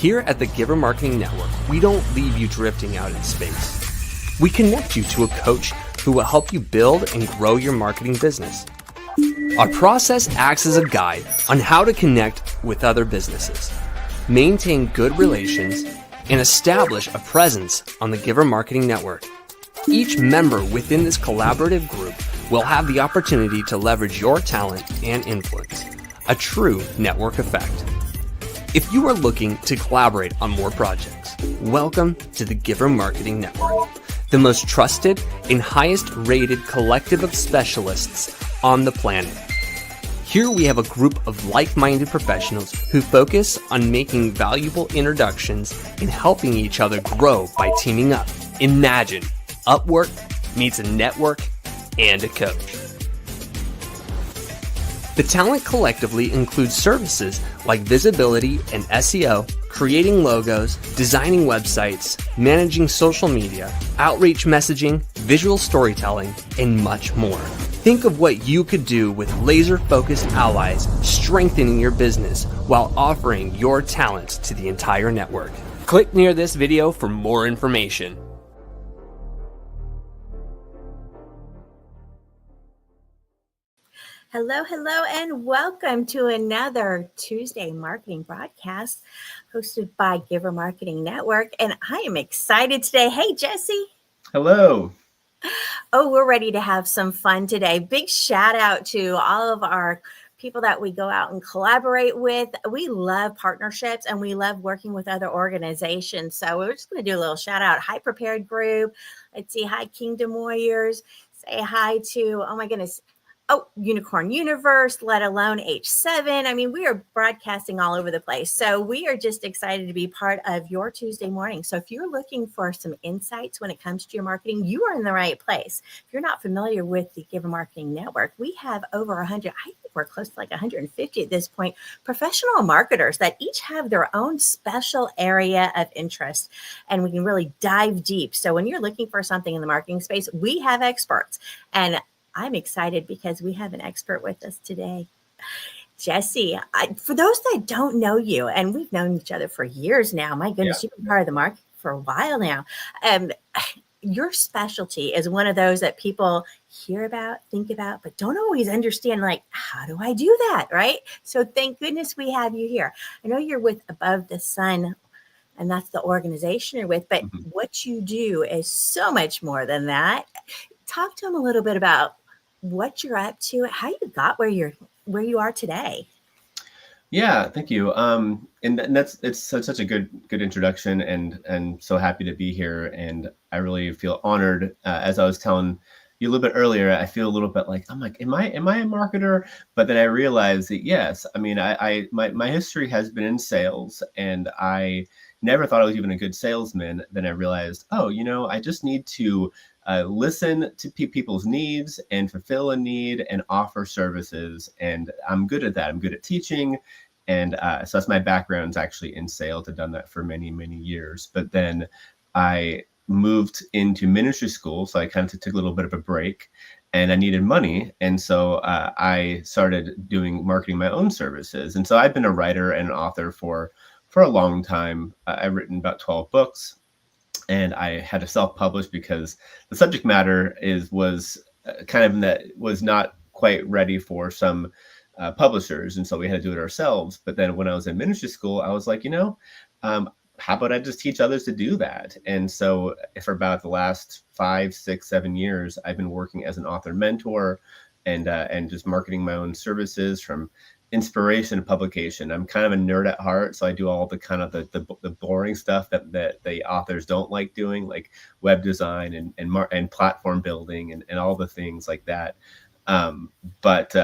Here at the Giver Marketing Network, we don't leave you drifting out in space. We connect you to a coach who will help you build and grow your marketing business. Our process acts as a guide on how to connect with other businesses, maintain good relations, and establish a presence on the Giver Marketing Network. Each member within this collaborative group will have the opportunity to leverage your talent and influence, a true network effect. If you are looking to collaborate on more projects, welcome to the Giver Marketing Network, the most trusted and highest rated collective of specialists on the planet. Here we have a group of like-minded professionals who focus on making valuable introductions and helping each other grow by teaming up. Imagine Upwork meets a network and a coach. The talent collectively includes services like visibility and SEO, creating logos, designing websites, managing social media, outreach messaging, visual storytelling, and much more. Think of what you could do with laser-focused allies strengthening your business while offering your talents to the entire network. Click near this video for more information. Hello, and welcome to another Tuesday marketing broadcast hosted by Giver Marketing Network. And I am excited today. Hey, Jesse. Hello. Oh, we're ready to have some fun today. Big shout out to all of our people that we go out and collaborate with. We love partnerships and we love working with other organizations. So we're just going to do a little shout out. Hi, Prepared Group. Let's see. Hi, Kingdom Warriors. Say hi to, oh my goodness. Oh, Unicorn Universe, let alone H7. I mean, we are broadcasting all over the place. So we are just excited to be part of your Tuesday morning. So if you're looking for some insights when it comes to your marketing, you are in the right place. If you're not familiar with the Giver Marketing Network, we have over 100, I think we're close to like 150 at this point, professional marketers that each have their own special area of interest. And we can really dive deep. So when you're looking for something in the marketing space, we have experts. And I'm excited because we have an expert with us today. Jesse, for those that don't know you, and we've known each other for years now, my goodness, You've been part of the market for a while now. Your specialty is one of those that people hear about, think about, but don't always understand, like, how do I do that, right? So thank goodness we have you here. I know you're with Above the Sun, and that's the organization you're with, but what you do is so much more than that. Talk to them a little bit about what you're up to, how you got where you are today. Yeah, thank you. It's such a good introduction, and so happy to be here. And I really feel honored. As I was telling you a little bit earlier, I feel a little bit like, I'm like, am I a marketer? But then I realized that yes, I mean, my history has been in sales, and I never thought I was even a good salesman. Then I realized, oh, I just need to listen to people's needs and fulfill a need and offer services. And I'm good at that. I'm good at teaching. And so that's my background, is actually in sales. I've done that for many, many years. But then I moved into ministry school. So I kind of took a little bit of a break, and I needed money. And so I started doing marketing my own services. And so I've been a writer and an author for a long time. I've written about 12 books. And I had to self-publish because the subject matter was not quite ready for some publishers, and so we had to do it ourselves. But then when I was in ministry school, I was like, how about I just teach others to do that? And so for about the last 5, 6, 7 years, I've been working as an author mentor and just marketing my own services, from inspiration and publication. I'm kind of a nerd at heart, so I do all the kind of the boring stuff that the authors don't like doing, like web design and platform building and all the things like that. But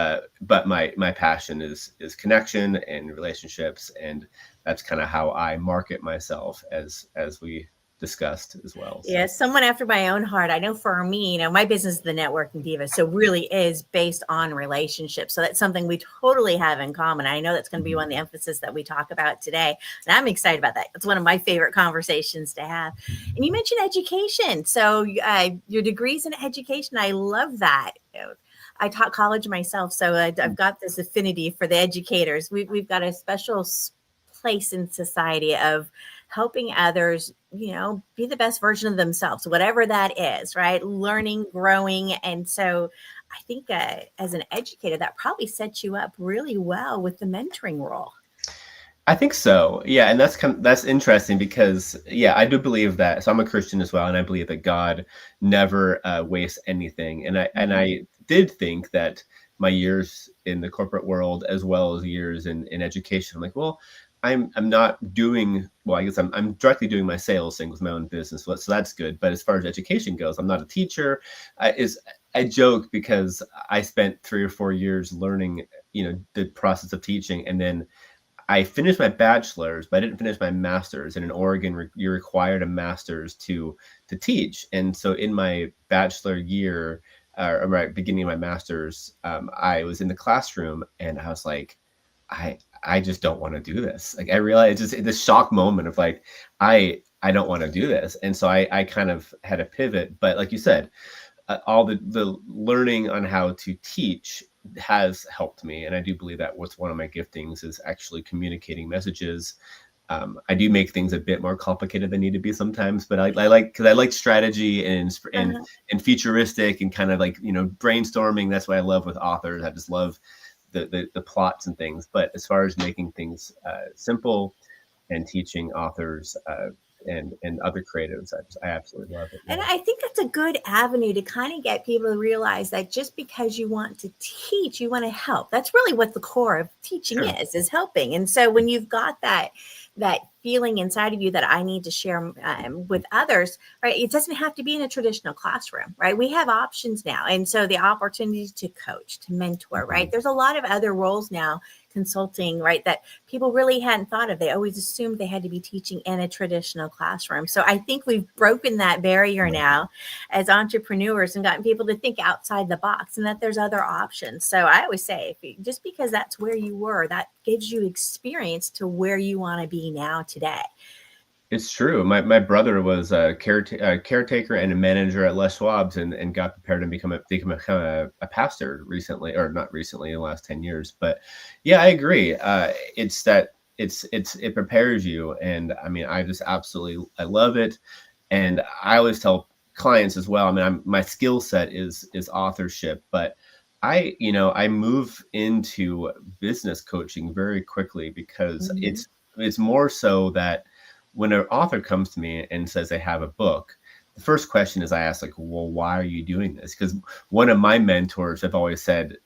my passion is connection and relationships, and that's kind of how I market myself, as we discussed as well. So. Yeah, someone after my own heart. I know for me, my business is the Networking Diva, so really is based on relationships. So that's something we totally have in common. I know that's going to be one of the emphasis that we talk about today, and I'm excited about that. It's one of my favorite conversations to have. And you mentioned education, so your degrees in education. I love that. I taught college myself, so I've got this affinity for the educators. We've got a special place in society of helping others, be the best version of themselves, whatever that is, right? Learning, growing. And so I think as an educator, that probably sets you up really well with the mentoring role. I think so. Yeah, and that's interesting because I do believe that. So I'm a Christian as well, and I believe that God never wastes anything. And I did think that my years in the corporate world, as well as years in education, I'm like, well, I'm not doing well. I guess I'm directly doing my sales thing with my own business, so that's good. But as far as education goes, I'm not a teacher. I joke because I spent 3 or 4 years learning, the process of teaching, and then I finished my bachelor's, but I didn't finish my master's. And in Oregon, you're required a master's to teach. And so in my bachelor year, or right beginning of my master's, I was in the classroom, and I was like, I just don't want to do this. Like, I realized just this shock moment of like, I don't want to do this. And so I kind of had a pivot. But like you said, all the learning on how to teach has helped me. And I do believe that what's one of my giftings is actually communicating messages. I do make things a bit more complicated than need to be sometimes, but I like, because I like strategy and futuristic and kind of like, brainstorming. That's what I love with authors. I just love the plots and things. But as far as making things simple and teaching authors and other creatives, I absolutely love it. And I think that's a good avenue to kind of get people to realize that just because you want to teach, you want to help. That's really what the core of teaching is helping. And so when you've got that feeling inside of you that I need to share with others, right? It doesn't have to be in a traditional classroom, right? We have options now. And so the opportunity to coach, to mentor, right? There's a lot of other roles now, consulting, right, that people really hadn't thought of. They always assumed they had to be teaching in a traditional classroom. So I think we've broken that barrier now as entrepreneurs and gotten people to think outside the box and that there's other options. So I always say, just because that's where you were, that gives you experience to where you want to be now today. It's true. My brother was a caretaker and a manager at Les Schwab's and got prepared to become a pastor recently, or not recently, in the last 10 years. But yeah, I agree. It prepares you. And I mean, I just absolutely, I love it. And I always tell clients as well, I mean, my skill set is authorship, but I move into business coaching very quickly because it's more so that when an author comes to me and says they have a book, the first question is I ask, like, well, why are you doing this? Because one of my mentors, I've always said,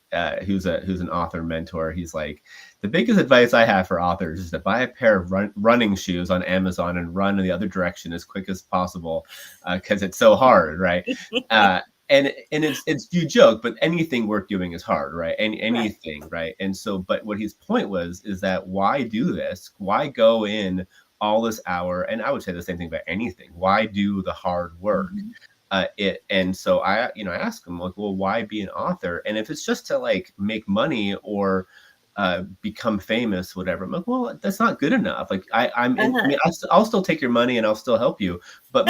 who's an author mentor, he's like, the biggest advice I have for authors is to buy a pair of running shoes on Amazon and run in the other direction as quick as possible, because it's so hard, right? And it's you joke, but anything worth doing is hard, right? Anything, right? And so, but what his point was is that why do this? Why go in all this hour? And I would say the same thing about anything. Why do the hard work? And so I ask him, like, well, why be an author? And if it's just to like make money or become famous, whatever, I'm like, well, that's not good enough. Like I mean, I'll still take your money and I'll still help you. But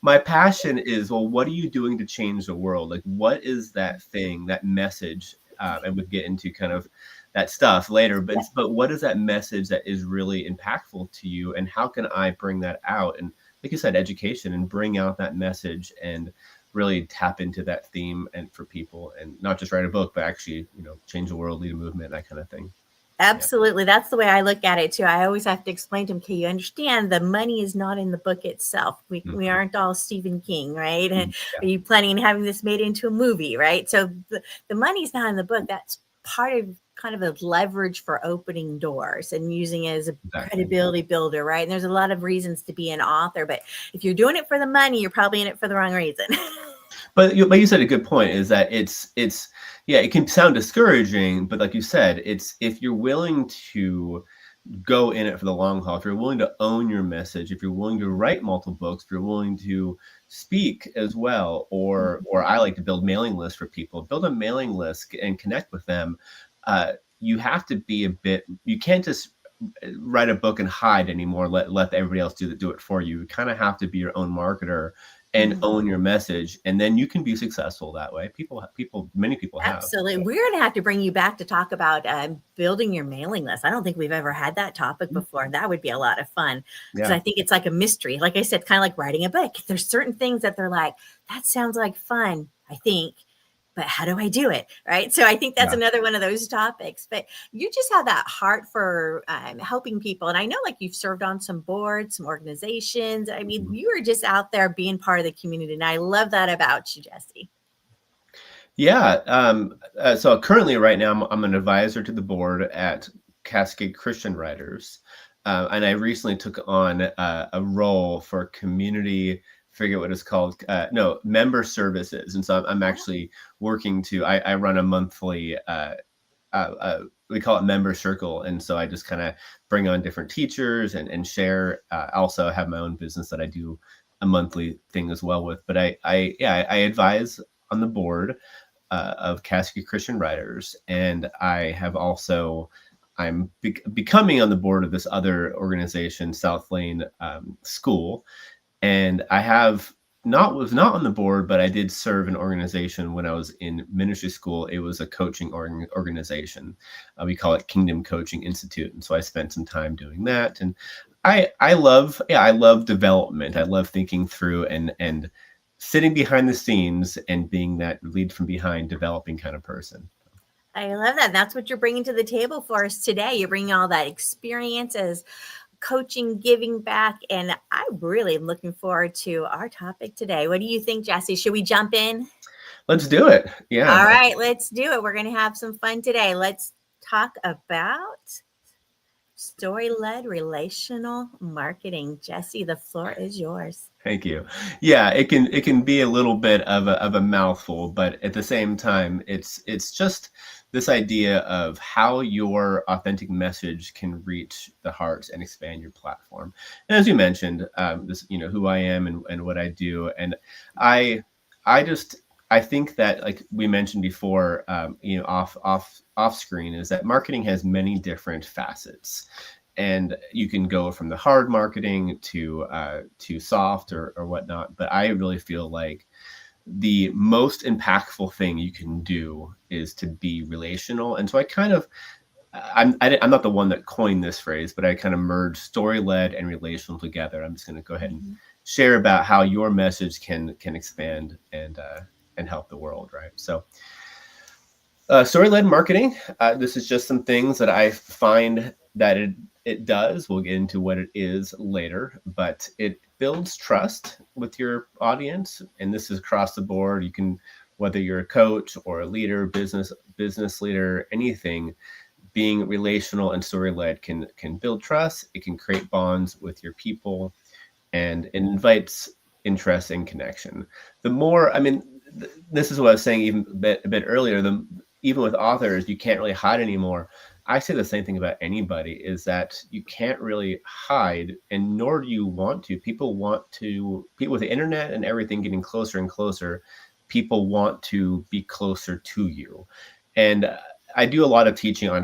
my passion is, well, what are you doing to change the world? Like, what is that thing, that message? And we'll get into kind of that stuff later, but what is that message that is really impactful to you, and how can I bring that out? And like you said, education, and bring out that message and really tap into that theme, and for people, and not just write a book, but actually, change the world, lead a movement, that kind of thing. Absolutely. That's the way I look at it too. I always have to explain to them, okay, you understand the money is not in the book itself. We aren't all Stephen King, right? And are you planning on having this made into a movie, right? So the money's not in the book. That's part of kind of a leverage for opening doors and using it as a credibility builder, right? And there's a lot of reasons to be an author, but if you're doing it for the money, you're probably in it for the wrong reason. But you said a good point, is that it's it can sound discouraging, but like you said, it's if you're willing to go in it for the long haul, if you're willing to own your message, if you're willing to write multiple books, if you're willing to speak as well, or I like to build mailing lists for people, build a mailing list and connect with them. You have to be you can't just write a book and hide anymore, let everybody else do it for you. You kind of have to be your own marketer and own your message, and then you can be successful that way. Many people have. Absolutely. We're going to have to bring you back to talk about building your mailing list. I don't think we've ever had that topic before. That would be a lot of fun because I think it's like a mystery. Like I said, kind of like writing a book. There's certain things that they're like, that sounds like fun, I think, but how do I do it? Right. So I think that's another one of those topics. But you just have that heart for helping people. And I know like you've served on some boards, some organizations. I mean, you are just out there being part of the community. And I love that about you, Jesse. Yeah. So currently right now, I'm an advisor to the board at Cascade Christian Writers. And I recently took on a role for community, forget what it's called, member services. And so I'm actually working I run a monthly, we call it member circle. And so I just kind of bring on different teachers and share. I also have my own business that I do a monthly thing as well with. But I advise on the board of Cascade Christian Writers. And I have also, I'm becoming on the board of this other organization, South Lane School. And I was not on the board, but I did serve an organization when I was in ministry school. It was a coaching organization. We call it Kingdom Coaching Institute. And so I spent some time doing that. And I love development. I love thinking through and sitting behind the scenes and being that lead from behind, developing kind of person. I love that. That's what you're bringing to the table for us today. You're bringing all that experience as coaching, giving back. And I really am looking forward to our topic today. What do you think, Jesse? Should we jump in? Let's do it. Yeah. All right, let's do it. We're going to have some fun today. Let's talk about story-led relational marketing. Jesse, the floor is yours. Thank you. Yeah, it can be a little bit of a mouthful, but at the same time, it's just this idea of how your authentic message can reach the hearts and expand your platform. And as you mentioned, this, who I am and what I do. And I think that, like we mentioned before, off screen, is that marketing has many different facets. And you can go from the hard marketing to soft or whatnot. But I really feel like the most impactful thing you can do is to be relational. And so I'm not the one that coined this phrase, but I kind of merged story-led and relational together. I'm just going to go ahead and share about how your message can expand and help the world, right? So story-led marketing, this is just some things that I find that it does. We'll get into what it is later, but it builds trust with your audience. And this is across the board. You can, whether you're a coach or a leader, business leader, anything, being relational and story-led can build trust. It can create bonds with your people, and it invites interest and connection. The more, this is what I was saying even a bit earlier, even with authors, you can't really hide anymore. I say the same thing about anybody, is that you can't really hide, and nor do you want to. People with the internet and everything getting closer and closer, people want to be closer to you. And I do a lot of teaching on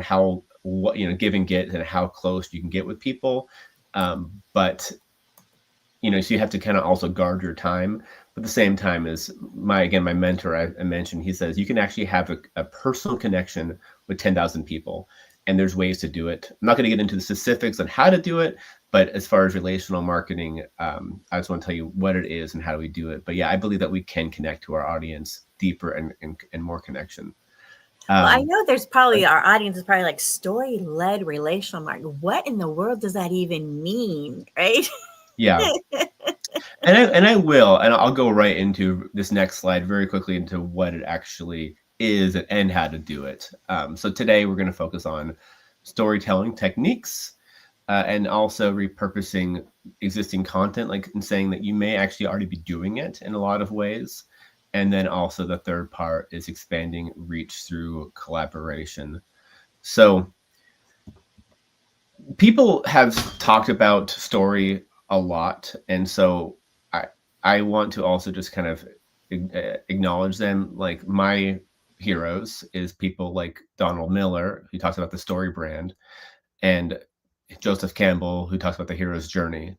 give and get and how close you can get with people. But, so you have to kind of also guard your time. But at the same time, is my mentor, I mentioned, he says you can actually have a personal connection with 10,000 people. And there's ways to do it. I'm not going to get into the specifics on how to do it, but as far as relational marketing, I just want to tell you what it is and how do we do it. But yeah, I believe that we can connect to our audience deeper and more connection. Well, I know our audience is probably like, story-led relational marketing. What in the world does that even mean, right? Yeah. And I will, and I'll go right into this next slide very quickly into what it actually is and how to do it. So today we're going to focus on storytelling techniques and also repurposing existing content, like in saying that you may actually already be doing it in a lot of ways. And then also the third part is expanding reach through collaboration. So people have talked about story a lot. And so I want to also just kind of acknowledge them. Like my heroes is people like Donald Miller, who talks about the story brand, and Joseph Campbell, who talks about the hero's journey.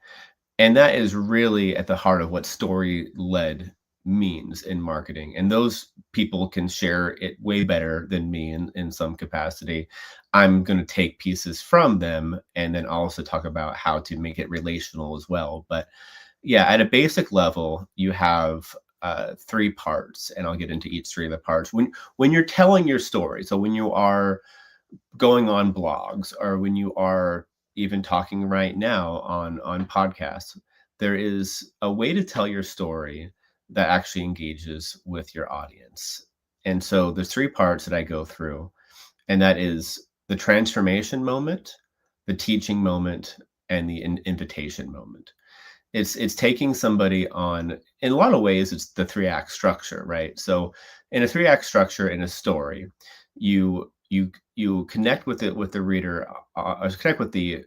And that is really at the heart of what story-led means in marketing. And those people can share it way better than me in some capacity. I'm going to take pieces from them and then also talk about how to make it relational as well. But yeah, at a basic level, you have three parts, and I'll get into each three of the parts. When you're telling your story, so when you are going on blogs or when you are even talking right now on podcasts, there is a way to tell your story that actually engages with your audience. And so there's three parts that I go through, and that is the transformation moment, the teaching moment, and the invitation moment. It's taking somebody on, in a lot of ways, it's the 3-act structure, right? So in a 3-act structure in a story, you connect with it, with the reader, connect with the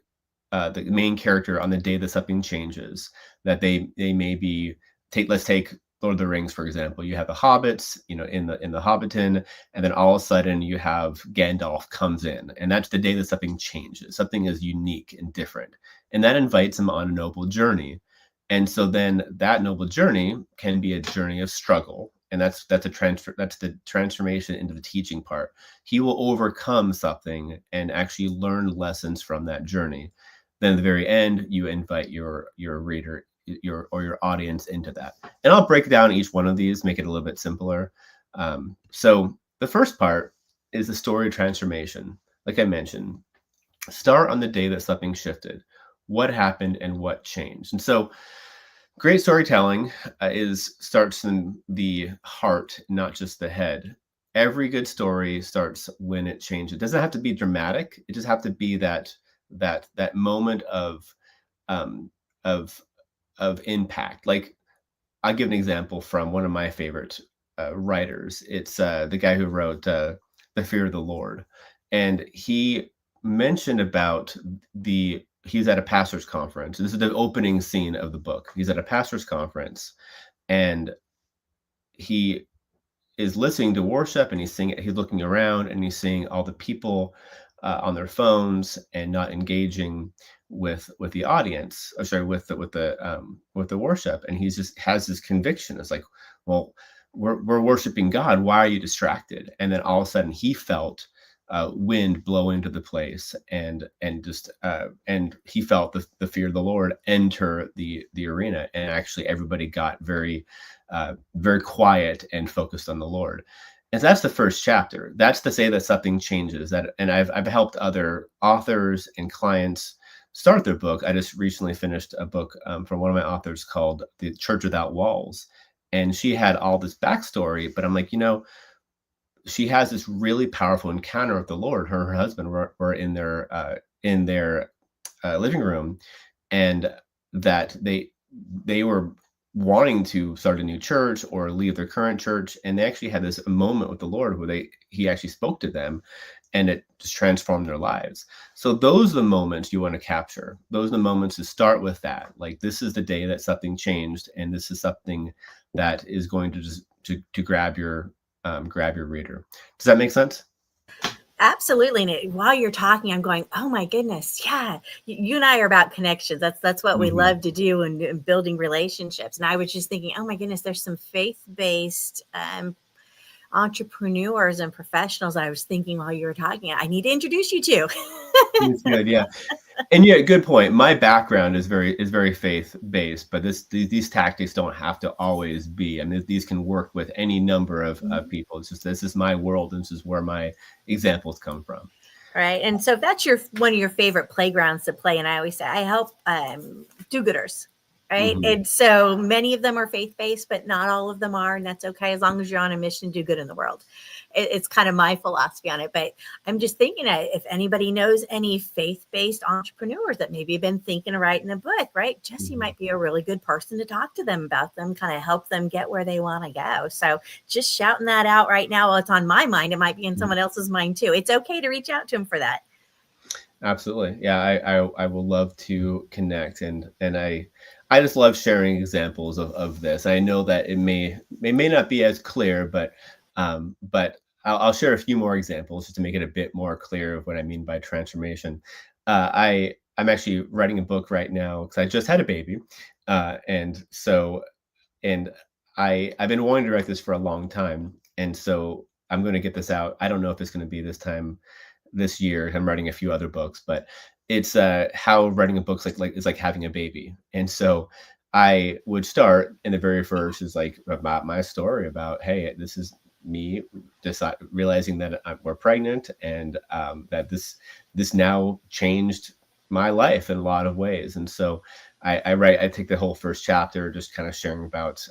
main character on the day that something changes, that they may be, let's take Lord of the Rings, for example. You have the hobbits, in the Hobbiton, and then all of a sudden you have Gandalf comes in, and that's the day that something changes. Something is unique and different, and that invites him on a noble journey. And so then that noble journey can be a journey of struggle, and that's the transformation into the teaching part. He will overcome something and actually learn lessons from that journey. Then at the very end, you invite your reader, your audience into that. And I'll break down each one of these, make it a little bit simpler. So the first part is the story transformation. Like I mentioned, start on the day that something shifted. What happened and what changed? And so great storytelling starts in the heart, not just the head. Every good story starts when it changes. It doesn't have to be dramatic. It just have to be that moment um, of impact. Like, I'll give an example from one of my favorite writers. It's the guy who wrote The Fear of the Lord, and he mentioned about he's at a pastor's conference. This is the opening scene of the book. He's at a pastor's conference, and he is listening to worship, and he's looking around, and he's seeing all the people on their phones and not engaging with the audience, or sorry, with the worship. And he's just has this conviction. It's like, well, we're worshiping God. Why are you distracted? And then all of a sudden he felt wind blow into the place, and he felt the fear of the Lord enter the arena, and actually everybody got very quiet and focused on the Lord. And that's the first chapter. That's to say that something changes. And I've helped other authors and clients start their book. I just recently finished a book from one of my authors called The Church Without Walls, and she had all this backstory. But I'm like, she has this really powerful encounter with the Lord. Her and her husband were in their living room, and that they were wanting to start a new church or leave their current church, and they actually had this moment with the Lord where he actually spoke to them, and it just transformed their lives. So those are the moments you want to capture. Those are the moments to start with that. Like, this is the day that something changed, and this is something that is going to just to grab your reader. Does that make sense? Absolutely. And while you're talking, I'm going, oh my goodness. Yeah. You and I are about connections. That's what we love to do in building relationships. And I was just thinking, oh my goodness, there's some faith-based entrepreneurs and professionals I was thinking while you were talking, I need to introduce you to. It's good. Yeah. And yeah, good point. My background is very faith-based, but these tactics don't have to always be. I mean, these can work with any number of people. It's just, this is my world, and this is where my examples come from. Right. And so if that's one of your favorite playgrounds to play, and I always say I help do-gooders. Right. And so many of them are faith-based, but not all of them are. And that's okay, as long as you're on a mission to do good in the world. It's kind of my philosophy on it. But I'm just thinking, if anybody knows any faith-based entrepreneurs that maybe have been thinking of writing a book, right? Jesse might be a really good person to talk to them about them, kind of help them get where they want to go. So just shouting that out right now while it's on my mind. It might be in someone else's mind too. It's okay to reach out to them for that. Absolutely. Yeah, I will love to connect, and I just love sharing examples of this. I know that it may not be as clear, but I'll share a few more examples just to make it a bit more clear of what I mean by transformation. I I'm actually writing a book right now because I just had a baby. And so, and I've been wanting to write this for a long time. And so I'm going to get this out. I don't know if it's going to be this time this year. I'm writing a few other books, but it's how writing a book's like is like having a baby. And so I would start, and the very first is like about my story about, hey, this is me realizing that we're pregnant, and that this now changed my life in a lot of ways. And so I take the whole first chapter just kind of sharing about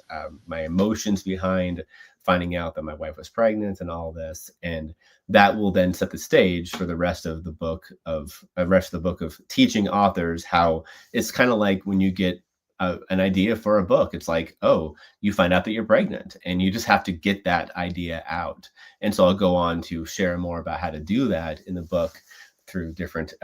my emotions behind finding out that my wife was pregnant and all this, and that will then set the stage for the rest of the book of teaching authors how it's kind of like when you get an idea for a book. It's like, oh, you find out that you're pregnant and you just have to get that idea out. And so I'll go on to share more about how to do that in the book through different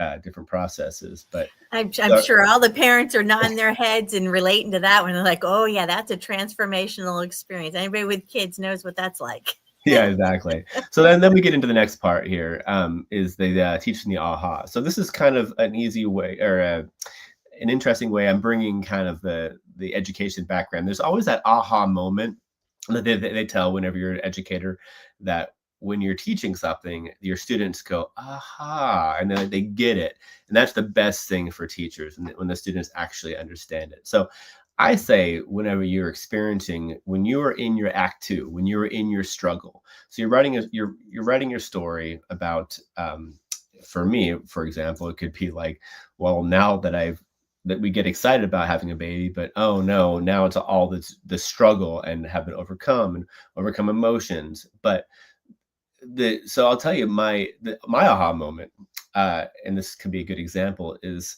processes. But I'm sure all the parents are nodding their heads and relating to that one. They're like, oh yeah, that's a transformational experience. Anybody with kids knows what that's like. Yeah, exactly. So then we get into the next part here, is the teaching the aha. So this is kind of an easy way, or an interesting way. I'm bringing kind of the education background. There's always that aha moment that they tell whenever you're an educator, that when you're teaching something, your students go, aha, and then they get it. And that's the best thing for teachers, and when the students actually understand it. So I say, whenever you're experiencing, when you are in your act 2, when you're in your struggle, so you're writing your story about, for me, for example, it could be like, well, now that we get excited about having a baby, but oh no, now it's all the struggle and having to overcome emotions. But so I'll tell you my aha moment, and this could be a good example, is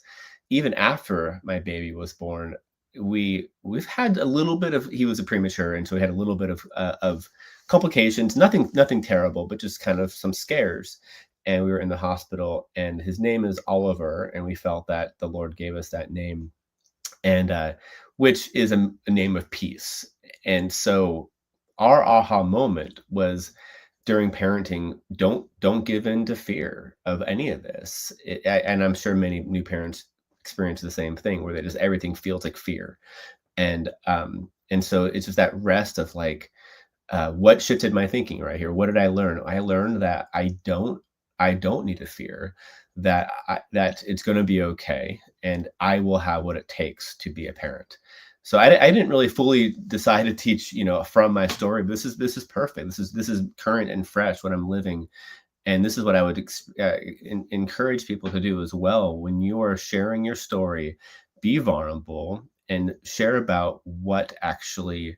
even after my baby was born, we've had a little bit of, he was a premature, and so we had a little bit of complications, nothing terrible, but just kind of some scares. And we were in the hospital, and his name is Oliver, and we felt that the Lord gave us that name, and which is a name of peace. And so our aha moment was, during parenting, don't give in to fear of any of this. And I'm sure many new parents experience the same thing, where everything feels like fear. And so it's just that rest of like, what shifted my thinking right here? What did I learn? I learned that I don't need to fear, that it's going to be okay, and I will have what it takes to be a parent. So I didn't really fully decide to teach, from my story. This is perfect. This is current and fresh, what I'm living. And this is what I would encourage people to do as well. When you are sharing your story, be vulnerable and share about what actually,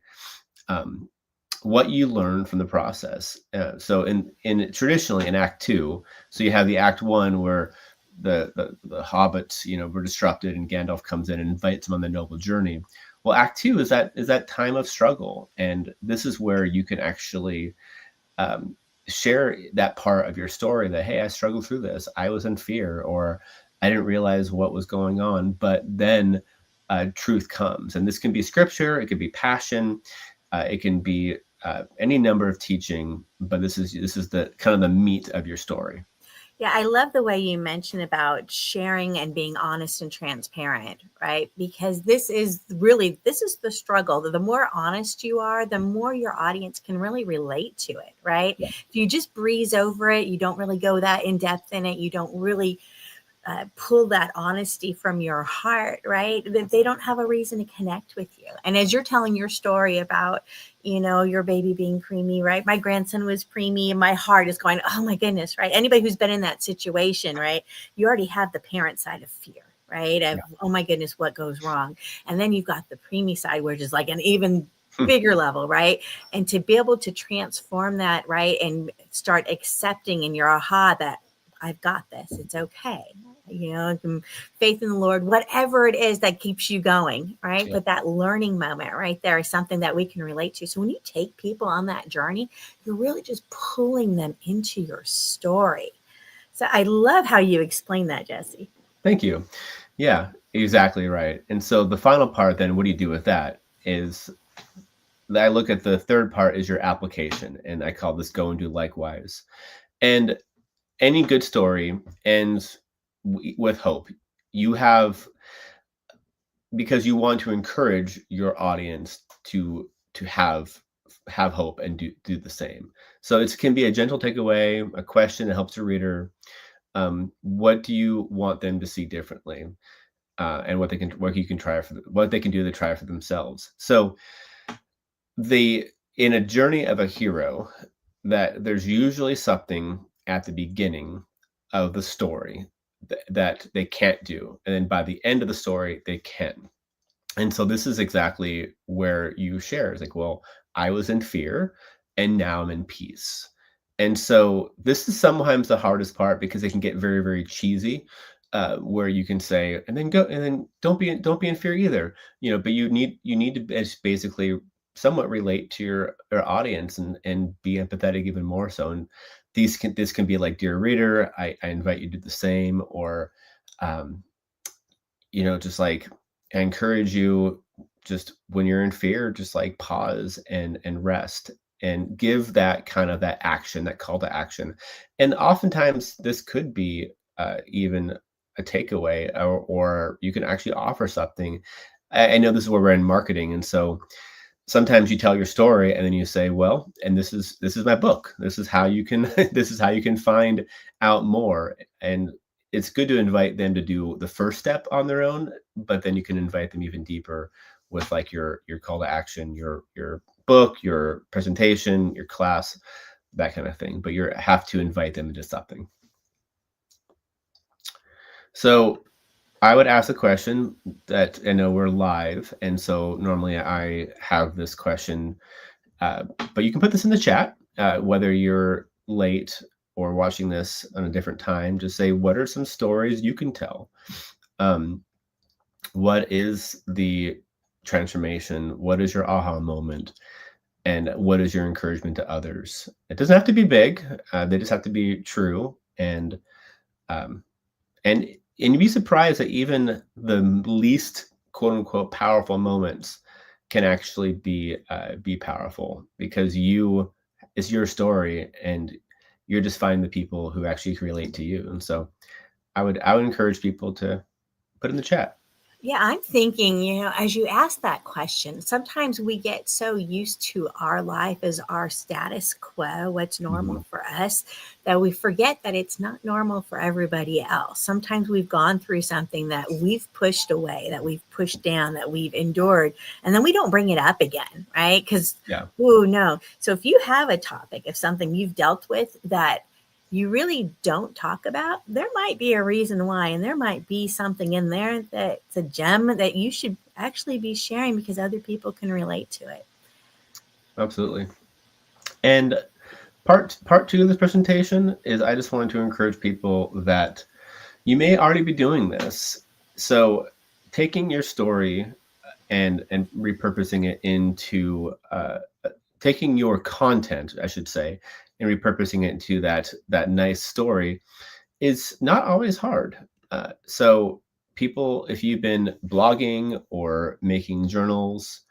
what you learned from the process. So in traditionally in Act 2, so you have the Act 1 where the hobbits, were disrupted, and Gandalf comes in and invites them on the noble journey. Well, Act 2 is that time of struggle, and this is where you can actually share that part of your story, that, hey, I struggled through this. I was in fear, or I didn't realize what was going on. But then truth comes, and this can be scripture, it can be passion, it can be any number of teaching. But this is the kind of the meat of your story. Yeah, I love the way you mentioned about sharing and being honest and transparent, right? Because this is the struggle. The more honest you are, the more your audience can really relate to it, right? Yeah. If you just breeze over it, you don't really go that in depth in it, you don't really pull that honesty from your heart, right? They don't have a reason to connect with you. And as you're telling your story about, your baby being preemie, right? My grandson was preemie, and my heart is going, oh my goodness, right? Anybody who's been in that situation, right? You already have the parent side of fear, right? Of, oh my goodness, what goes wrong? And then you've got the preemie side, which is like an even bigger level, right? And to be able to transform that, right? And start accepting in your aha that I've got this, it's okay. Faith in the Lord, whatever it is that keeps you going, right? Yeah. But that learning moment right there is something that we can relate to. So when you take people on that journey, you're really just pulling them into your story. So I love how you explain that, Jesse. Thank you. Yeah, exactly right. And so the final part then, what do you do with that, is I look at the third part is your application, and I call this go and do likewise. And any good story ends with hope. you have, because you want to encourage your audience to have hope and do the same. So it can be a gentle takeaway, a question that helps the reader. What do you want them to see differently, and what they can do to try for themselves. So in a journey of a hero, that there's usually something at the beginning of the story that they can't do, and then by the end of the story they can. And so this is exactly where you share. It's like, well, I was in fear and now I'm in peace. And so this is sometimes the hardest part because it can get very, very cheesy, where you can say, and then go, and then don't be in fear either, but you need to basically somewhat relate to your audience and be empathetic even more so. And this can be like, dear reader, I invite you to do the same, or, um, just like, I encourage you, just when you're in fear, just like pause and rest and give that kind of that action, that call to action. And oftentimes this could be even a takeaway, or you can actually offer something. I know this is where we're in marketing. And so sometimes you tell your story and then you say, well, and this is my book. This is how you can this is how you can find out more. And it's good to invite them to do the first step on their own, but then you can invite them even deeper with like your call to action, your book, your presentation, your class, that kind of thing. But you have to invite them into something. So I would ask a question that, I know we're live, and so normally I have this question, but you can put this in the chat, whether you're late or watching this on a different time. Just say, what are some stories you can tell? What is the transformation? What is your aha moment? And what is your encouragement to others? It doesn't have to be big. They just have to be true. And um, and you'd be surprised that even the least quote unquote powerful moments can actually be powerful, because it's your story and you're just finding the people who actually relate to you. And so I would encourage people to put in the chat. Yeah, I'm thinking, as you ask that question, sometimes we get so used to our life as our status quo, what's normal for us, that we forget that it's not normal for everybody else. Sometimes we've gone through something that we've pushed away, that we've pushed down, that we've endured, and then we don't bring it up again, right? Because, oh no. So if you have a topic of something you've dealt with that you really don't talk about, there might be a reason why, and there might be something in there that's a gem that you should actually be sharing because other people can relate to it. Absolutely. And part two of this presentation is, I just wanted to encourage people that you may already be doing this. So taking your story and repurposing it into taking your content, I should say, and repurposing it into that nice story is not always hard. So people, if you've been blogging or making journals,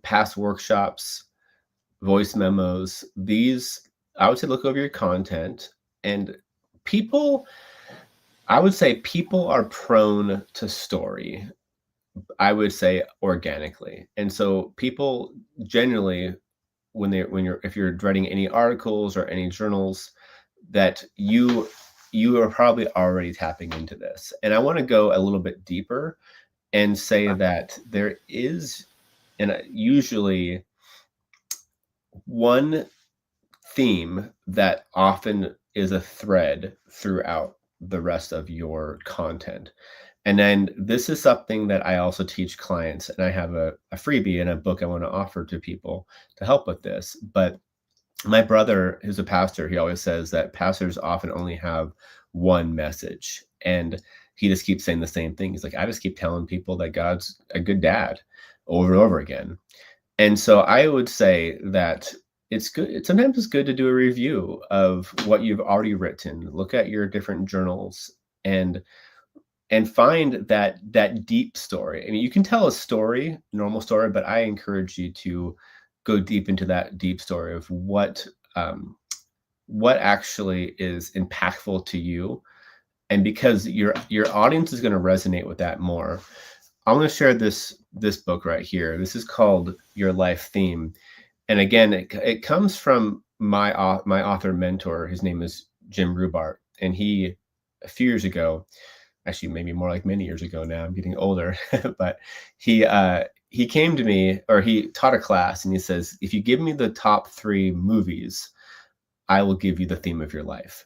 past workshops, voice memos, I would say, look over your content. And I would say people are prone to story, I would say, organically. And so people generally, if you're writing any articles or any journals, that you are probably already tapping into this. And I want to go a little bit deeper and say that there is, and usually, one theme that often is a thread throughout the rest of your content. And then this is something that I also teach clients, and I have a freebie and a book I want to offer to people to help with this. But my brother, who's a pastor, he always says that pastors often only have one message, and he just keeps saying the same thing. He's like, I just keep telling people that God's a good dad over and over again. And so I would say that it's good. Sometimes it's good to do a review of what you've already written. Look at your different journals and find that deep story. I mean, you can tell a story, normal story, but I encourage you to go deep into that deep story of what actually is impactful to you, And because your audience is going to resonate with that more, I'm going to share this book right here. This is called Your Life Theme. And again, it comes from my author mentor. His name is Jim Rubart. And he, a few years ago, actually maybe more like many years ago now, I'm getting older, but he came to me, or he taught a class, and he says, if you give me the top 3 movies, I will give you the theme of your life.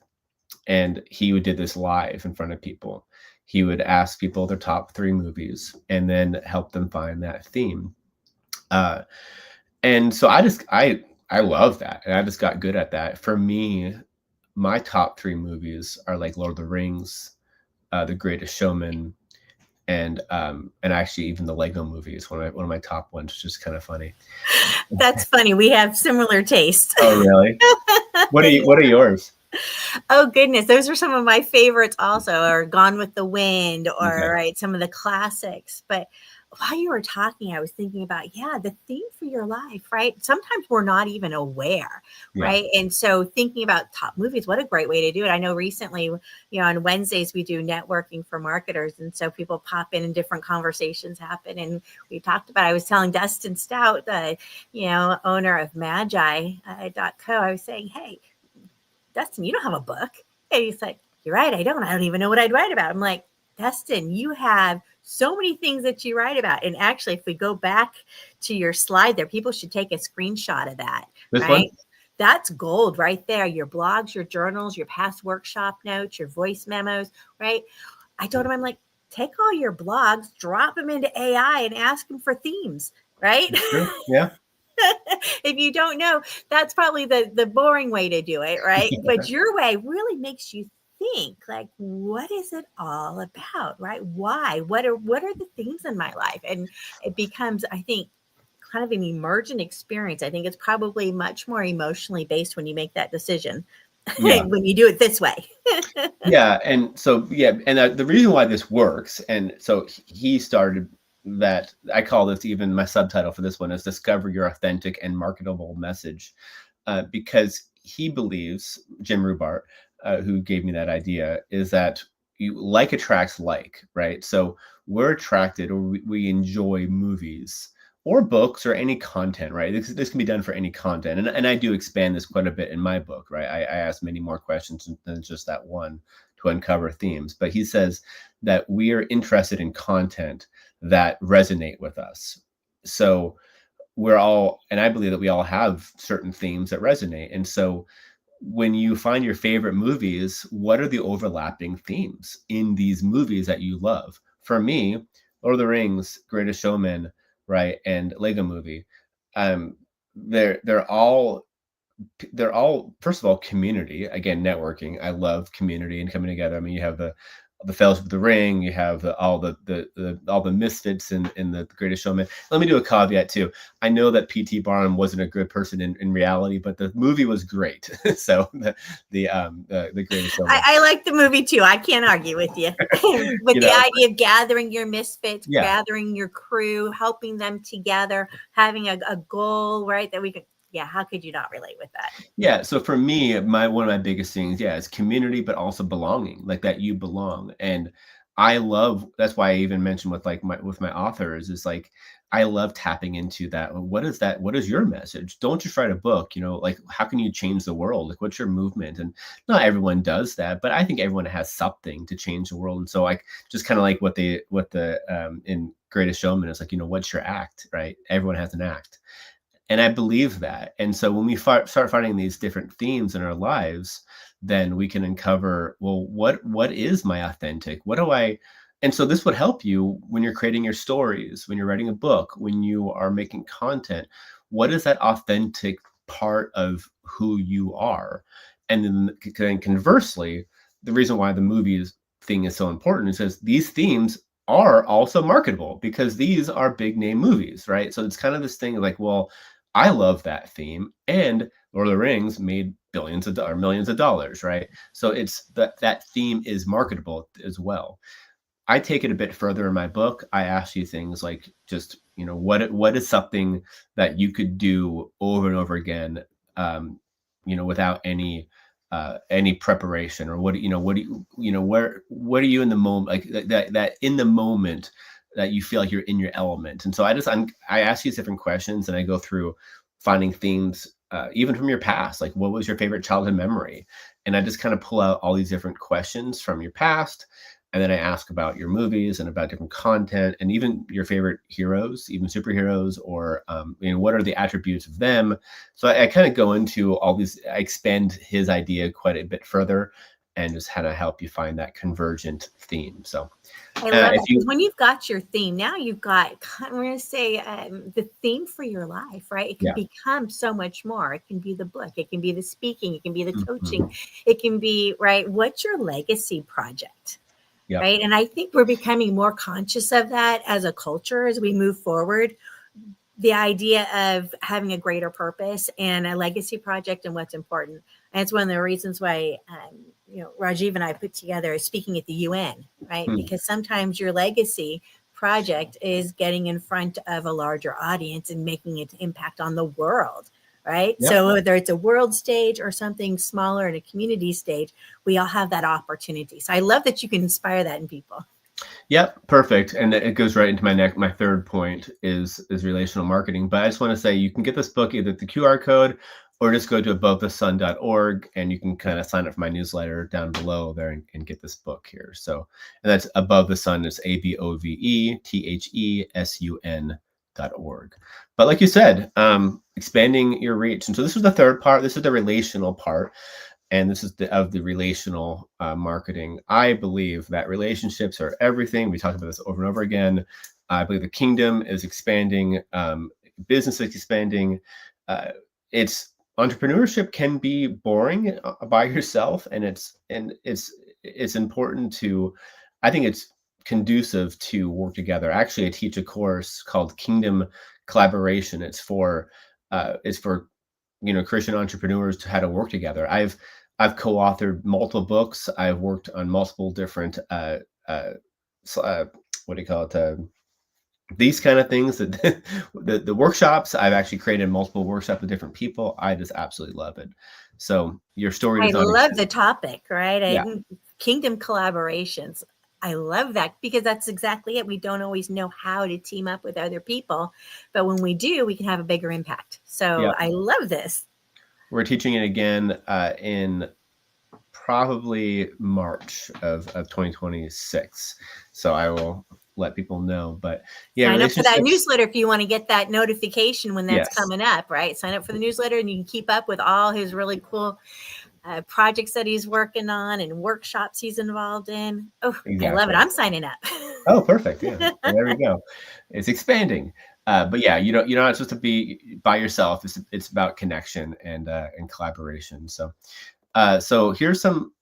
And he did this live in front of people. He would ask people their top 3 movies and then help them find that theme. And so I love that. And I just got good at that. For me, my top 3 movies are like Lord of the Rings, The Greatest Showman, and actually even the Lego movie is one of my top ones, which is kind of funny. That's funny. We have similar tastes. Oh, really? What are yours? Oh goodness, those are some of my favorites also, or Gone with the Wind, or Okay. right, some of the classics. But while you were talking, I was thinking about, the theme for your life, right? Sometimes we're not even aware, Yeah. right? And so thinking about top movies, what a great way to do it. I know recently, on Wednesdays we do networking for marketers. And so people pop in and different conversations happen. And we talked about, I was telling Dustin Stout, the, owner of Magi.co, I was saying, hey, Dustin, you don't have a book. And he's like, you're right, I don't even know what I'd write about. I'm like, Dustin, you have so many things that you write about. And actually, if we go back to your slide there, people should take a screenshot of that. This right? one? That's gold right there. Your blogs, your journals, your past workshop notes, your voice memos, right? I told him, I'm like, take all your blogs, drop them into AI and ask them for themes, right? Sure. Yeah. If you don't know, that's probably the boring way to do it, right? But your way really makes you think, like, what is it all about, right? Why? What are the things in my life? And it becomes, I think, kind of an emergent experience. I think it's probably much more emotionally based when you make that decision. Yeah. When you do it this way. Yeah. And so, the reason why this works, and so he started that, I call this, even my subtitle for this one is Discover Your Authentic and Marketable Message, because he believes, Jim Rubart, who gave me that idea, is that like attracts like, right? So we're attracted, or we enjoy movies or books or any content, right? This can be done for any content. And I do expand this quite a bit in my book, right? I ask many more questions than just that one to uncover themes. But he says that we are interested in content that resonate with us. So we're all, and I believe that we all have certain themes that resonate. And so when you find your favorite movies, what are the overlapping themes in these movies that you love? For me, Lord of the Rings, Greatest Showman, right, and Lego Movie, they're all first of all community. Again, networking. I love community and coming together. I mean, you have the Fellowship of the Ring, you have all the misfits in the Greatest Showman. Let me do a caveat too. I know that P.T. Barnum wasn't a good person in reality, but the movie was great. So the Greatest Showman. I like the movie too. I can't argue with you. But the idea of gathering your misfits, gathering your crew, helping them together, having a goal, right? That we could. Yeah, how could you not relate with that? Yeah, so for me, one of my biggest things, is community, but also belonging, like that you belong. And I love, that's why I even mentioned with my authors, is like, I love tapping into that. What is that? What is your message? Don't just write a book, like, how can you change the world? Like, what's your movement? And not everyone does that, but I think everyone has something to change the world. And so like, just kind of like what the in Greatest Showman is like, what's your act, right? Everyone has an act. And I believe that. And so when we start finding these different themes in our lives, then we can uncover, well, what is my authentic? What do I? And so this would help you when you're creating your stories, when you're writing a book, when you are making content. What is that authentic part of who you are? And then conversely, the reason why the movies thing is so important is because these themes are also marketable, because these are big name movies, right? So it's kind of this thing of like, well, I love that theme, and Lord of the Rings made millions of dollars, right? So it's that theme is marketable as well. I take it a bit further in my book. I ask you things like, just, what is something that you could do over and over again, without any any preparation, or what are you in the moment, like that in the moment that you feel like you're in your element. And so I ask these different questions, and I go through finding themes, even from your past, like what was your favorite childhood memory? And I just kind of pull out all these different questions from your past. And then I ask about your movies and about different content, and even your favorite heroes, even superheroes, or what are the attributes of them. So I kind of go into all these, I expand his idea quite a bit further, and just kind of help you find that convergent theme. So I love it, because when you've got your theme, now you've got, we're going to say, the theme for your life, right? It can become so much more. It can be the book, it can be the speaking, it can be the coaching, it can be, right, what's your legacy project? Yep. Right. And I think we're becoming more conscious of that as a culture as we move forward. The idea of having a greater purpose and a legacy project and what's important. And it's one of the reasons why, Rajiv and I put together speaking at the UN, right? Because sometimes your legacy project is getting in front of a larger audience and making an impact on the world. Right. Yep. So whether it's a world stage or something smaller in a community stage, we all have that opportunity. So I love that you can inspire that in people. Yep, perfect. And it goes right into my third point is relational marketing. But I just want to say, you can get this book either the QR code or just go to abovethesun.org, and you can kind of sign up for my newsletter down below there and get this book here. So, and that's Above the Sun. It's ABOVETHESUN.org. But like you said, expanding your reach. And so this is the third part. This is the relational part. And this is of the relational marketing. I believe that relationships are everything. We talked about this over and over again. I believe the kingdom is expanding. Business is expanding. It's entrepreneurship can be boring by yourself, and it's important to, I think it's conducive to work together. Actually, I teach a course called Kingdom Collaboration. It's for Christian entrepreneurs to how to work together. I've co-authored multiple books. I've worked on multiple different these kind of things, that the workshops. I've actually created multiple workshops with different people. I just absolutely love it. So your story. I love the topic, right? Kingdom collaborations. I love that, because that's exactly it. We don't always know how to team up with other people, but when we do, we can have a bigger impact. So I love this. We're teaching it again in probably March of 2026. So I will let people know. But sign up for that newsletter if you want to get that notification when that's coming up, right? Sign up for the newsletter, and you can keep up with all his really cool projects that he's working on and workshops he's involved in. Oh, exactly. I love it. I'm signing up. Oh, perfect. Yeah. There we go. It's expanding. But yeah, you're not supposed to be by yourself. It's about connection and collaboration. So here's some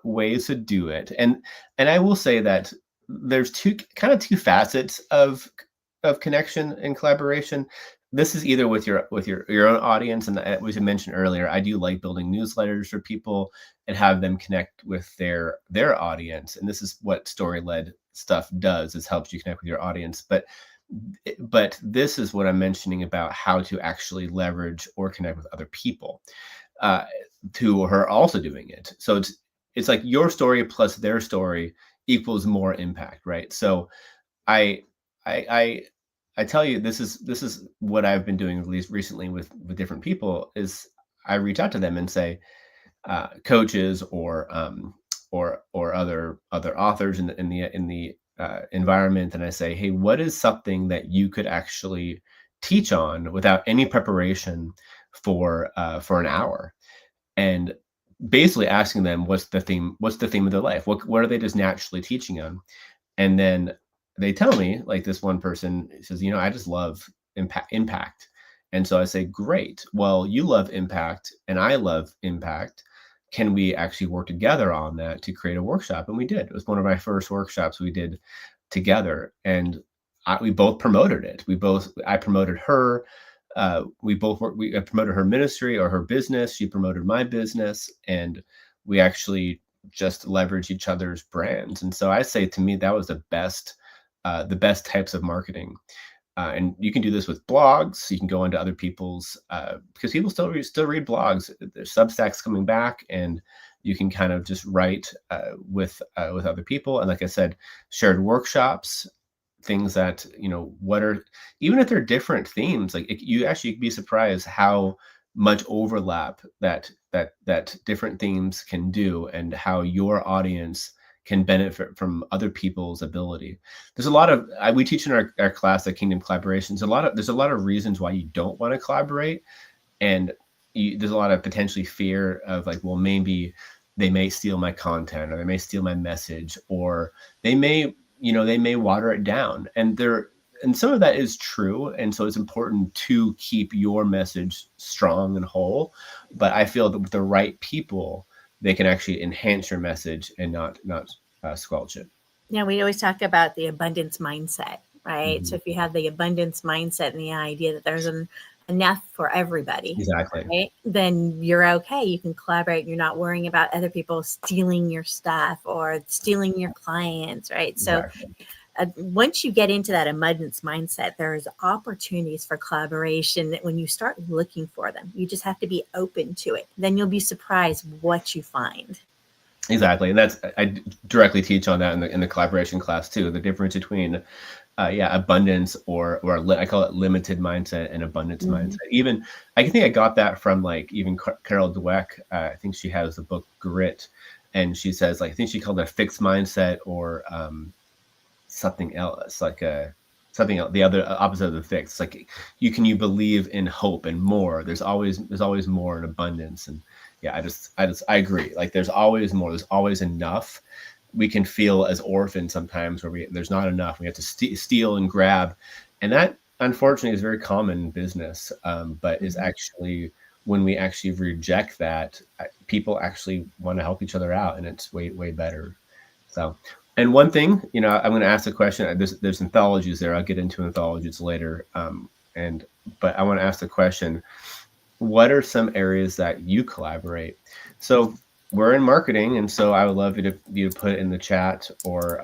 ways to do it. And I will say that there's two facets of connection and collaboration. This is either with your own audience, and as I mentioned earlier, I do like building newsletters for people and have them connect with their audience. And this is what Story-Led stuff does, is helps you connect with your audience. But this is what I'm mentioning about how to actually leverage or connect with other people who are also doing it. So it's like your story plus their story equals more impact, right? So I tell you, this is what I've been doing, at least recently, with different people, is I reach out to them and say, coaches or other authors in the environment, and I say, hey, what is something that you could actually teach on without any preparation for an hour? And basically asking them, what's the theme of their life? What are they just naturally teaching on? And then they tell me, like this one person says, I just love impact. And so I say, great. Well, you love impact and I love impact. Can we actually work together on that to create a workshop? And we did. It was one of my first workshops we did together. And we both promoted it. I promoted her. I promoted her ministry or her business. She promoted my business, and we actually just leverage each other's brands. And so I say, to me, that was the best types of marketing. And you can do this with blogs. You can go into other people's, because people still read blogs. There's Substacks coming back, and you can kind of just write with other people. And like I said, shared workshops, things that, what are, even if they're different themes, like you actually be surprised how much overlap that different themes can do, and how your audience can benefit from other people's ability. There's a lot of, we teach in our class at Kingdom Collaborations, there's a lot of reasons why you don't want to collaborate. And there's a lot of potentially fear of like, well, maybe they may steal my content, or they may steal my message, or they may water it down. And some of that is true. And so it's important to keep your message strong and whole. But I feel that with the right people, they can actually enhance your message and not squelch it. Yeah, we always talk about the abundance mindset, right? Mm-hmm. So if you have the abundance mindset and the idea that there's enough for everybody, exactly, right, then you're okay. You can collaborate. You're not worrying about other people stealing your stuff or stealing your clients, right? Exactly. So once you get into that abundance mindset, there's opportunities for collaboration when you start looking for them. You just have to be open to it. Then you'll be surprised what you find. Exactly. And I directly teach on that in the collaboration class too, the difference between abundance or I call it limited mindset and abundance mindset. Even I think I got that from like even Carol Dweck. I think she has the book Grit, and she says, like, I think she called it a fixed mindset, or something else, like something else, the other opposite of the fixed. Like you believe in hope and more. There's always more in abundance. And yeah, I agree. Like there's always more. There's always enough. We can feel as orphans sometimes where there's not enough. We have to steal and grab, and that unfortunately is very common in business. But is actually, when we actually reject that, people actually want to help each other out, and it's way better. So. And one thing, I'm going to ask a question. There's anthologies there. I'll get into anthologies later. But I want to ask the question: what are some areas that you collaborate? So we're in marketing, and so I would love you to put in the chat or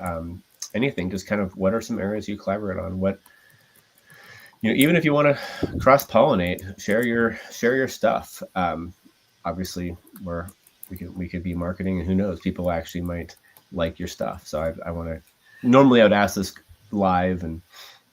anything. Just kind of, what are some areas you collaborate on? What, even if you want to cross-pollinate, share your stuff. Obviously, we could be marketing, and who knows, people actually might like your stuff. So normally I would ask this live and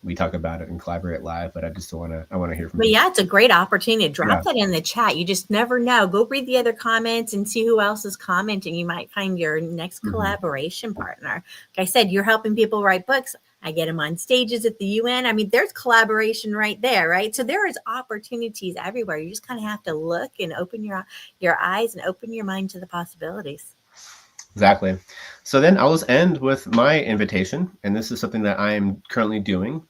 we talk about it and collaborate live, but I want to hear from you. Yeah, it's a great opportunity to drop that in the chat. You just never know. Go read the other comments and see who else is commenting. You might find your next collaboration partner. Like I said, you're helping people write books. I get them on stages at the UN. I mean, there's collaboration right there, right? So there is opportunities everywhere. You just kind of have to look and open your eyes and open your mind to the possibilities. Exactly. So then I'll just end with my invitation, and this is something that I am currently doing.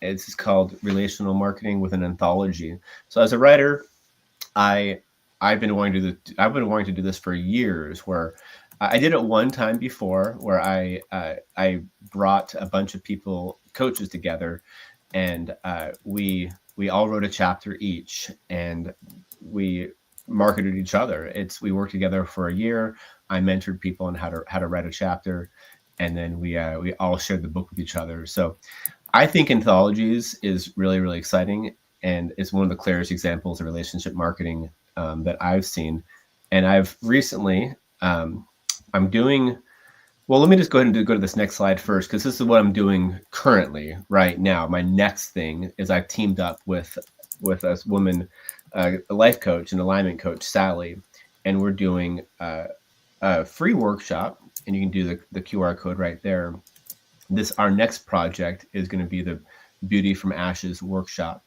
It's called Relational Marketing with an Anthology. So as a writer, I've been wanting to do this for years. Where I did it one time before, where I brought a bunch of coaches together, and we all wrote a chapter each, and we marketed each other. We worked together for a year. I mentored people on how to write a chapter, and then we all shared the book with each other. So I think anthologies is really, really exciting, and it's one of the clearest examples of relationship marketing that I've seen. And I've recently, I'm doing, well, let me just go ahead and go to this next slide first, because this is what I'm doing currently right now. My next thing is I've teamed up with a woman, a life coach and alignment coach, Sally, and we're doing a free workshop, and you can do the QR code right there. Our next project is going to be the Beauty from Ashes workshop.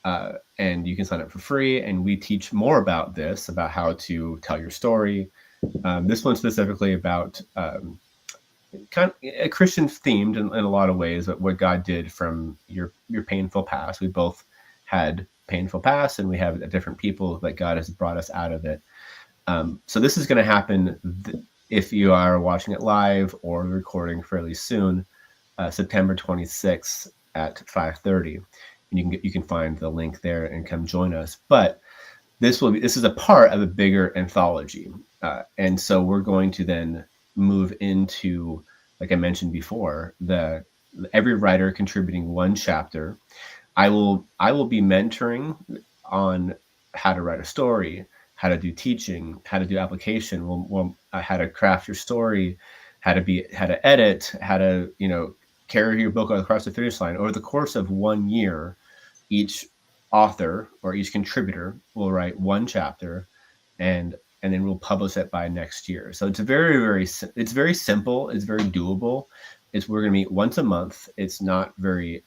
And you can sign up for free, and we teach more about how to tell your story. This one specifically about kind of a Christian themed in a lot of ways, but what God did from your painful past. We both had painful past, and we have different people that God has brought us out of it. So this is going to happen if you are watching it live or recording fairly soon, September 26th at 5:30. And you can find the link there and come join us. But this is a part of a bigger anthology. And so we're going to then move into, like I mentioned before, the every writer contributing one chapter. I will be mentoring on how to write a story, how to do teaching, how to do application, how to craft your story, how to edit, how to, carry your book across the finish line. Over the course of 1 year, each author or each contributor will write one chapter, and then we'll publish it by next year. So it's it's very simple. It's very doable. We're going to meet once a month. It's not very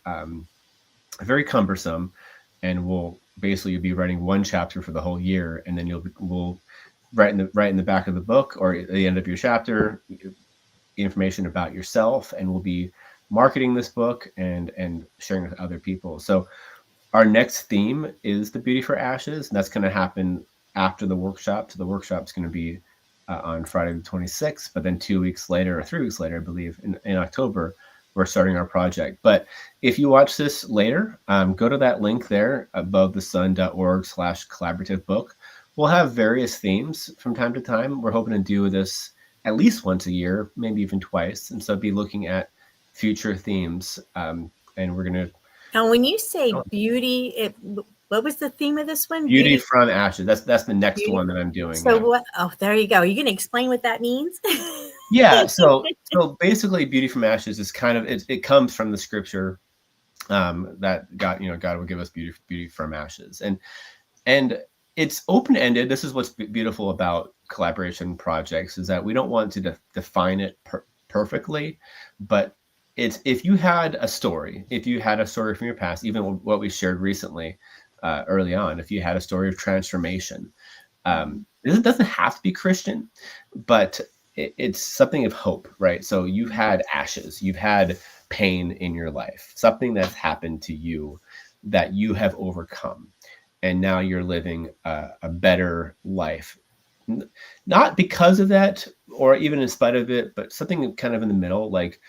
cumbersome, and we'll basically be writing one chapter for the whole year, and then we'll write in the back of the book or at the end of your chapter information about yourself, and we'll be marketing this book and sharing with other people. So our next theme is the Beauty for Ashes, and that's going to happen after the workshop. So the workshop's going to be on Friday the 26th, but then 2 weeks later or 3 weeks later, I believe, in October, we're starting our project. But if you watch this later, go to that link there, abovethesun.org/collaborative book. We'll have various themes from time to time. We're hoping to do this at least once a year, maybe even twice. And so be looking at future themes. And we're going to... And when you say beauty, what was the theme of this one? Beauty from Ashes. That's the next one that I'm doing. So what? Oh, there you go. Are you going to explain what that means? Yeah. So basically, Beauty from Ashes is kind of it comes from the scripture that God will give us beauty from ashes, and it's open ended. This is what's beautiful about collaboration projects, is that we don't want to define it perfectly, but if you had a story from your past, even what we shared recently early on, if you had a story of transformation, it doesn't have to be Christian, but it's something of hope, right? So you've had ashes, you've had pain in your life, something that's happened to you that you have overcome, and now you're living a better life, not because of that or even in spite of it, but something kind of in the middle. Like,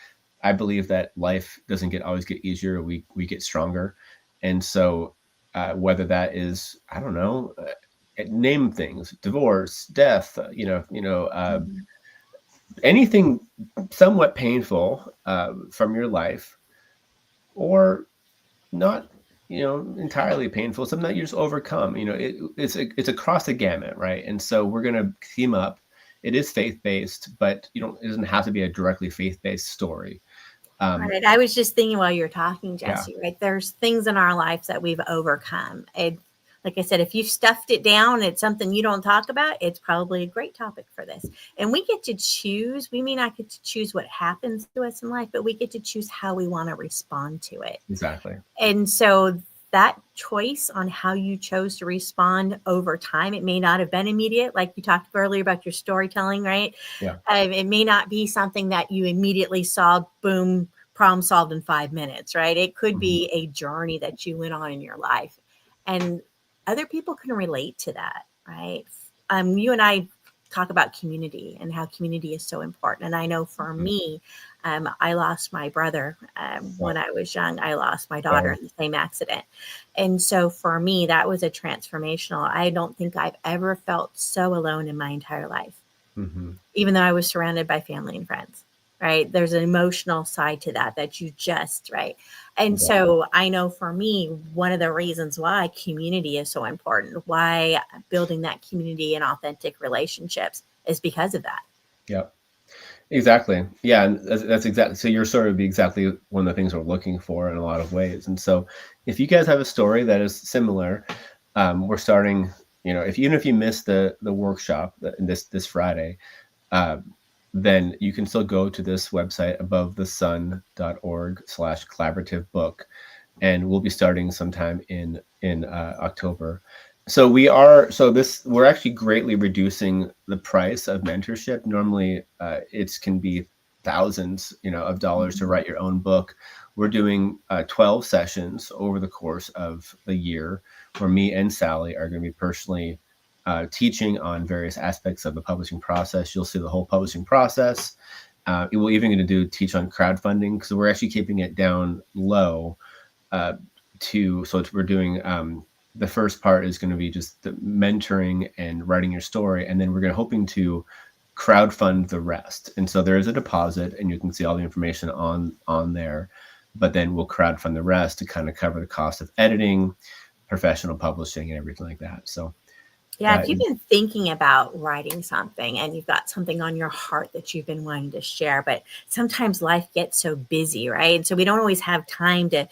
I believe that life doesn't always get easier. We get stronger. And so whether that is, I don't know, name things, divorce, death, anything somewhat painful from your life, or not, entirely painful, something that you just overcome, it's across the gamut, right? And so we're going to team up. It is faith-based, but it doesn't have to be a directly faith-based story. Right. I was just thinking while you were talking, Jesse, right? There's things in our lives that we've overcome. And like I said, if you've stuffed it down, it's something you don't talk about, it's probably a great topic for this. And we get to choose. We may not get to choose what happens to us in life, but we get to choose how we want to respond to it. Exactly. And so that choice on how you chose to respond over time, it may not have been immediate, like you talked earlier about your storytelling, right? Yeah. It may not be something that you immediately saw, boom, problem solved in 5 minutes, right? It could be a journey that you went on in your life, and other people can relate to that, right? You and I talk about community and how community is so important. And I know for me, I lost my brother when I was young. I lost my daughter in the same accident. And so for me, that was a transformational. I don't think I've ever felt so alone in my entire life, even though I was surrounded by family and friends, right? There's an emotional side to that you just, right? And so I know for me, one of the reasons why community is so important, why building that community and authentic relationships, is because of that. Yeah, exactly. Yeah. And that's exactly, so you're sort of exactly one of the things we're looking for in a lot of ways. And so if you guys have a story that is similar, we're starting, even if you missed the workshop this Friday, then you can still go to this website, abovethesun.org/collaborative book, and we'll be starting sometime in October. So we're actually greatly reducing the price of mentorship. Normally, it can be thousands, of dollars to write your own book. We're doing 12 sessions over the course of the year, where me and Sally are going to be personally teaching on various aspects of the publishing process. You'll see the whole publishing process. We're even going to teach on crowdfunding, because we're actually keeping it down low. We're doing the first part is going to be just the mentoring and writing your story, and then we're hoping to crowdfund the rest. And so there is a deposit, and you can see all the information on there, but then we'll crowdfund the rest to kind of cover the cost of editing, professional publishing, and everything like that. So Yeah, if you've been thinking about writing something and you've got something on your heart that you've been wanting to share, but sometimes life gets so busy, right? And so we don't always have time to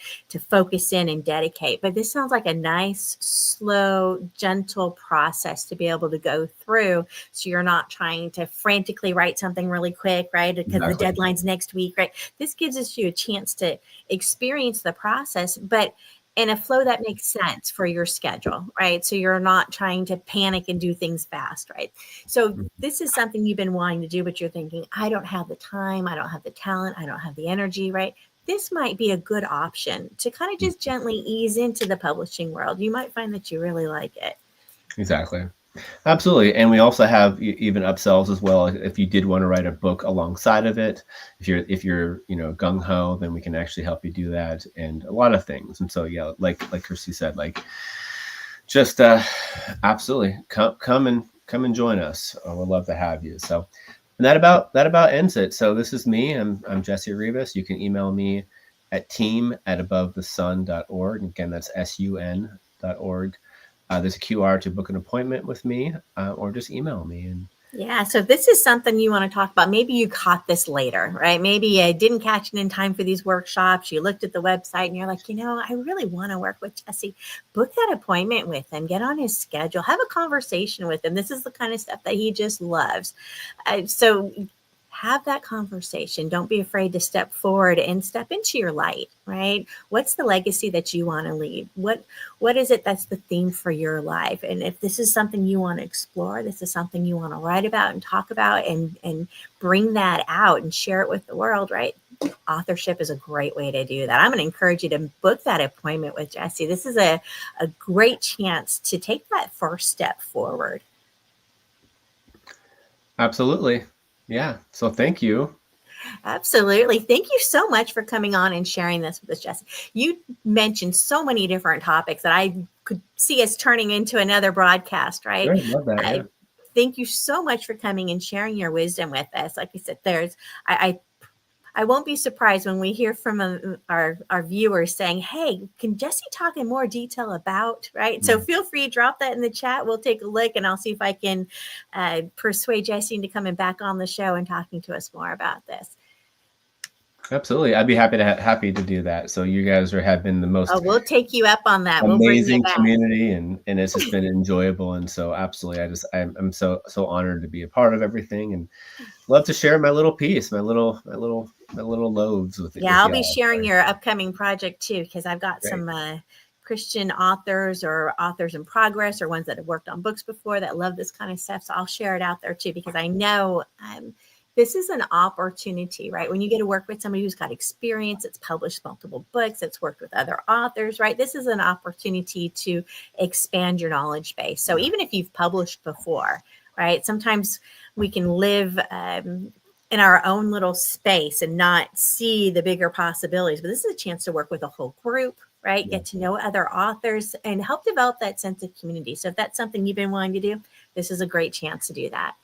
focus in and dedicate. But this sounds like a nice, slow, gentle process to be able to go through. So you're not trying to frantically write something really quick, right? Because the deadline's next week, right? This gives us you a chance to experience the process, but in a flow that makes sense for your schedule, right? So you're not trying to panic and do things fast, right? So this is something you've been wanting to do, but you're thinking, I don't have the time, I don't have the talent, I don't have the energy, right? This might be a good option to kind of just gently ease into the publishing world. You might find that you really like it. Exactly. Absolutely. And we also have even upsells as well. If you did want to write a book alongside of it, if you're gung ho, then we can actually help you do that, and a lot of things. And so yeah, like Kirsty said, like just absolutely come and join us. We'd love to have you. So, and that about ends it. So this is me. I'm Jesse Rivas. You can email me at team@abovethesun.org. Again, that's sun.org. There's a QR to book an appointment with me, or just email me. And yeah, so if this is something you want to talk about, maybe you caught this later, right? Maybe you didn't catch it in time for these workshops. You looked at the website and you're like, I really want to work with Jesse. Book that appointment with him. Get on his schedule. Have a conversation with him. This is the kind of stuff that he just loves. So have that conversation. Don't be afraid to step forward and step into your light, right? What's the legacy that you want to leave? What is it that's the theme for your life? And if this is something you want to explore, this is something you want to write about and talk about and bring that out and share it with the world, right? Authorship is a great way to do that. I'm going to encourage you to book that appointment with Jesse. This is a great chance to take that first step forward. Absolutely. Yeah. So thank you. Absolutely. Thank you so much for coming on and sharing this with us, Jesse. You mentioned so many different topics that I could see us turning into another broadcast, right? Sure, love that. Yeah. Thank you so much for coming and sharing your wisdom with us. Like I said, I won't be surprised when we hear from our viewers saying, hey, can Jesse talk in more detail about, right? So feel free to drop that in the chat. We'll take a look and I'll see if I can persuade Jesse into coming back on the show and talking to us more about this. Absolutely. I'd be happy to do that. So you guys have been the most we'll take you up on that. amazing community, and it's just been enjoyable. And so absolutely, I'm so honored to be a part of everything, and love to share my little piece, my little loaves with it. Yeah, I'll be sharing your upcoming project too, because I've got some Christian authors or authors in progress or ones that have worked on books before that love this kind of stuff. So I'll share it out there too, because I know this is an opportunity, right? When you get to work with somebody who's got experience, that's published multiple books, that's worked with other authors, right? This is an opportunity to expand your knowledge base. So even if you've published before, right? Sometimes we can live in our own little space and not see the bigger possibilities. But this is a chance to work with a whole group, right? Get to know other authors and help develop that sense of community. So if that's something you've been wanting to do, this is a great chance to do that.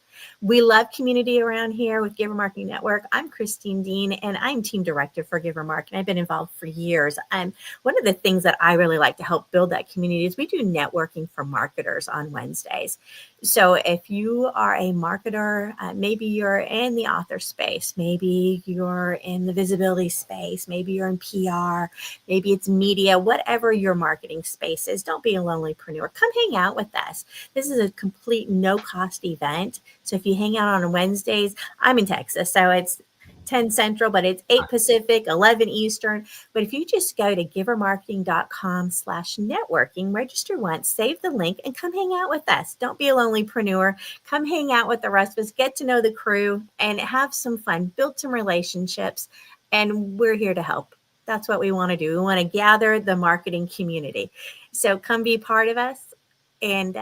We love community around here with Giver Marketing Network. I'm Christine Deane, and I'm team director for Giver Marketing. I've been involved for years. One of the things that I really like to help build that community is we do networking for marketers on Wednesdays. So if you are a marketer, maybe you're in the author space, maybe you're in the visibility space, maybe you're in PR, maybe it's media, whatever your marketing space is, don't be a lonelypreneur. Come hang out with us. This is a complete no-cost event. So if you hang out on Wednesdays, I'm in Texas, so it's 10 Central, but it's 8 Pacific, 11 Eastern. But if you just go to givermarketing.com/networking, register once, save the link, and come hang out with us. Don't be a lonelypreneur. Come hang out with the rest of us, get to know the crew, and have some fun, build some relationships, and we're here to help. That's what we want to do. We want to gather the marketing community. So come be part of us, and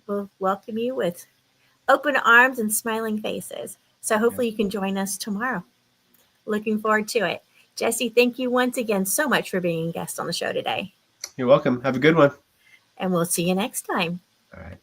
we'll welcome you with open arms and smiling faces. So hopefully you can join us tomorrow. Looking forward to it. Jesse, thank you once again so much for being a guest on the show today. You're welcome. Have a good one. And we'll see you next time. All right.